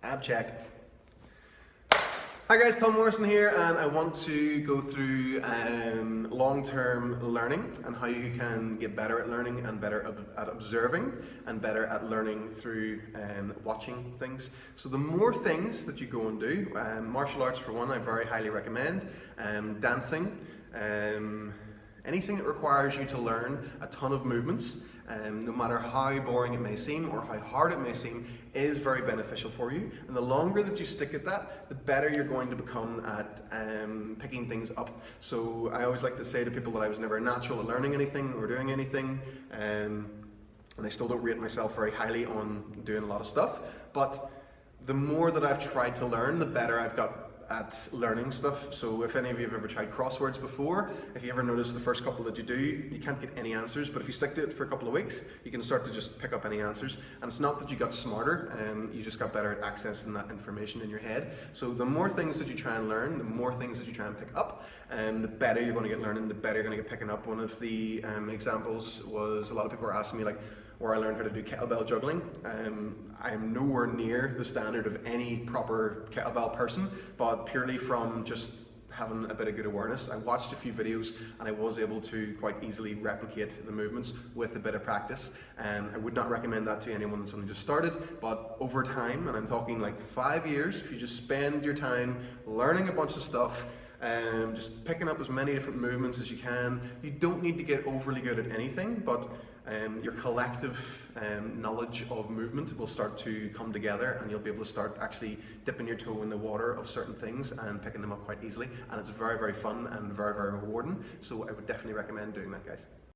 Ab check. Hi guys, Tom Morrison here, and I want to go through long-term learning and how you can get better at learning and better at observing and better at learning through watching things. So the more things that you go and do, martial arts for one, I very highly recommend, dancing, anything that requires you to learn a ton of movements, no matter how boring it may seem or how hard it may seem, is very beneficial for you. And the longer that you stick at that, the better you're going to become at picking things up. So I always like to say to people that I was never natural at learning anything or doing anything, and I still don't rate myself very highly on doing a lot of stuff. But the more that I've tried to learn, the better I've got at learning stuff. So if any of you have ever tried crosswords before, if you ever notice the first couple that you do, you can't get any answers, but if you stick to it for a couple of weeks, you can start to just pick up any answers. And it's not that you got smarter, you just got better at accessing that information in your head. So the more things that you try and learn, the more things that you try and pick up, the better you're going to get learning, the better you're going to get picking up. One of the examples was, a lot of people were asking me like, where I learned how to do kettlebell juggling. I'm nowhere near the standard of any proper kettlebell person, but purely from just having a bit of good awareness. I watched a few videos and I was able to quite easily replicate the movements with a bit of practice. I would not recommend that to anyone that's only just started, but over time, and I'm talking like 5 years, if you just spend your time learning a bunch of stuff, just picking up as many different movements as you can. You don't need to get overly good at anything, but your collective knowledge of movement will start to come together, and you'll be able to start actually dipping your toe in the water of certain things and picking them up quite easily. And it's very, very fun and very, very rewarding. So I would definitely recommend doing that, guys.